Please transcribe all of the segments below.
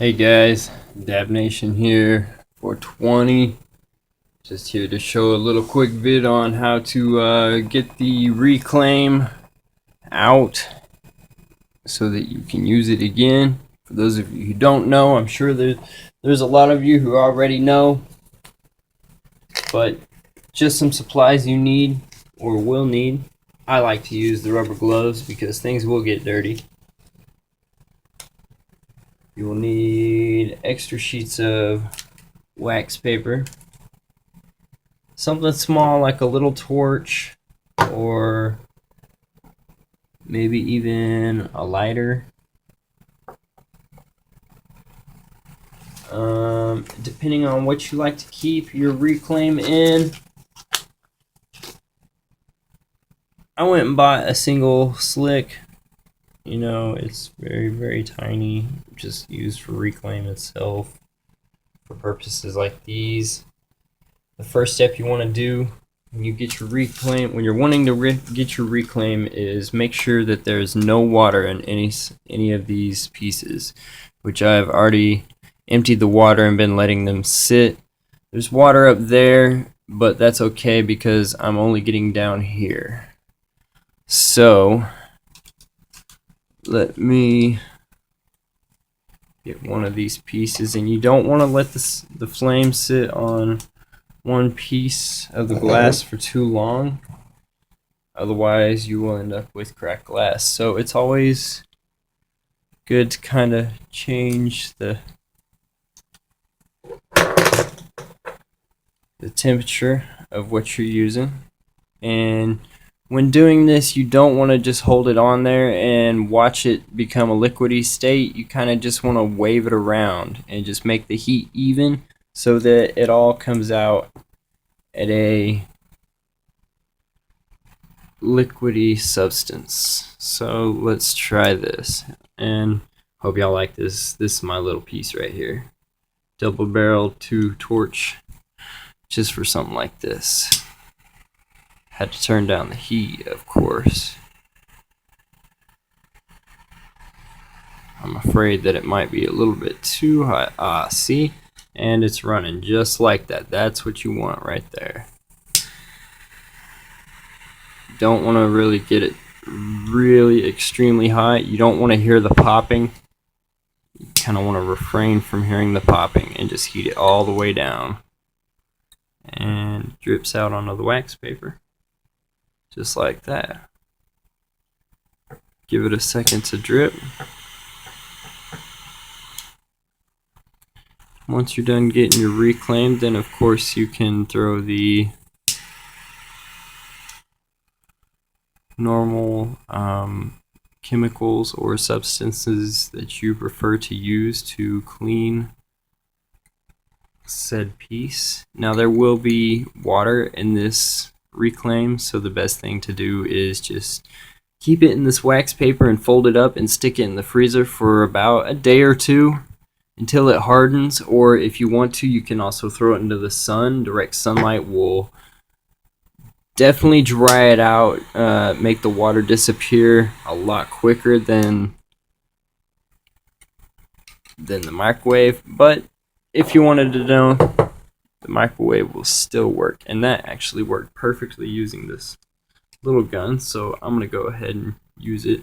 Hey guys, Dab Nation here, 420. Just here to show a little quick vid on how to get the reclaim out so that you can use it again. For those of you who don't know, I'm sure there's a lot of you who already know, but just some supplies you need or will need. I like to use the rubber gloves because things will get dirty. You will need extra sheets of wax paper, something small like a little torch, or maybe even a lighter. Depending on what you like to keep your reclaim in. I went and bought a single slick. You know, it's very tiny, just used for reclaim itself for purposes like these. The first step you want to do when you get your reclaim, when you're wanting to get your reclaim, is make sure that there's no water in any of these pieces, which I've already emptied the water and been letting them sit. There's water up there, but that's okay because I'm only getting down here. So let me get one of these pieces, and you don't want to let the flame sit on one piece of the glass for too long, otherwise you will end up with cracked glass. So it's always good to kind of change the temperature of what you're using. And when doing this, you don't want to just hold it on there and watch it become a liquidy state. You kind of just want to wave it around and just make the heat even so that it all comes out at a liquidy substance. So let's try this, and hope y'all like this. This is my little piece right here. Double barrel 2 torch, just for something like this. Had to turn down the heat, of course. I'm afraid that it might be a little bit too high. See? And it's running just like that. That's what you want right there. Don't want to really get it really extremely hot. You don't want to hear the popping. You kind of want to refrain from hearing the popping and just heat it all the way down. And drips out onto the wax paper. Just like that. Give it a second to drip. Once you're done getting your reclaim, then of course you can throw the normal chemicals or substances that you prefer to use to clean said piece. Now there will be water in this reclaim, so the best thing to do is just keep it in this wax paper and fold it up and stick it in the freezer for about a day or two until it hardens. Or if you want to, you can also throw it into the sun. Direct sunlight will definitely dry it out, make the water disappear a lot quicker than the microwave. But if you wanted to know, the microwave will still work, and that actually worked perfectly using this little gun. So I'm gonna go ahead and use it.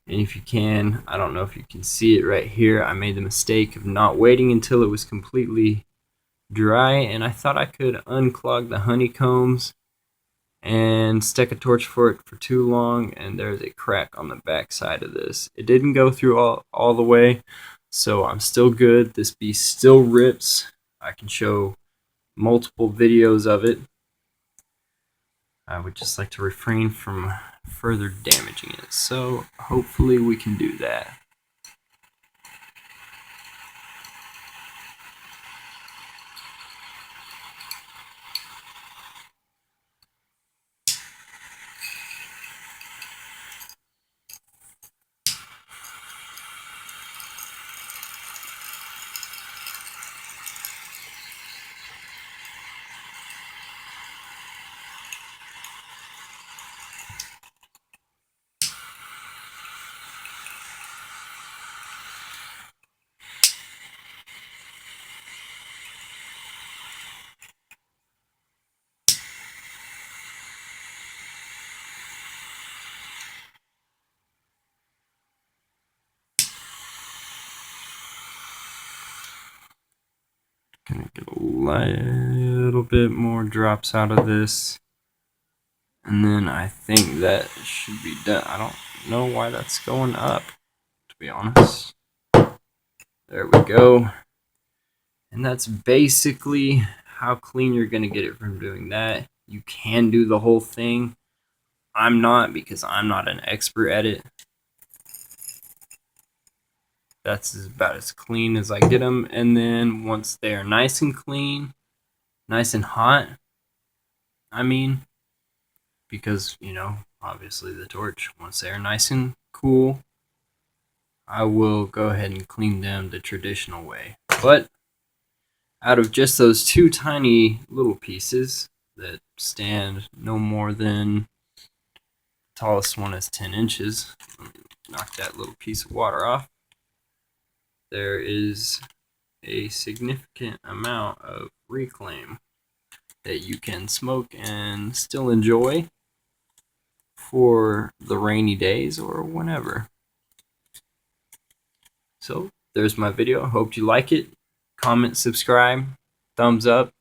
And if you can, I don't know if you can see it right here, I made the mistake of not waiting until it was completely dry, and I thought I could unclog the honeycombs and stuck a torch for it for too long, and there's a crack on the back side of this. It didn't go through all the way, so I'm still good. This beast still rips. I can show multiple videos of it. I would just like to refrain from further damaging it, so hopefully we can do that. Gonna get a little bit more drops out of this. And then I think that should be done. I don't know why that's going up, to be honest. There we go. And that's basically how clean you're going to get it from doing that. You can do the whole thing. I'm not, because I'm not an expert at it. That's about as clean as I get them. And then once they're nice and clean, nice and hot, I mean, because, you know, obviously the torch, once they're nice and cool, I will go ahead and clean them the traditional way. But out of just those two tiny little pieces that stand no more than, the tallest one is 10 inches, let me knock that little piece of water off, there is a significant amount of reclaim that you can smoke and still enjoy for the rainy days or whenever. So there's my video. Hope you like it. Comment, subscribe, thumbs up.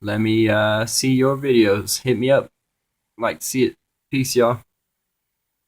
Let me see your videos. Hit me up. Like to see it. Peace, y'all.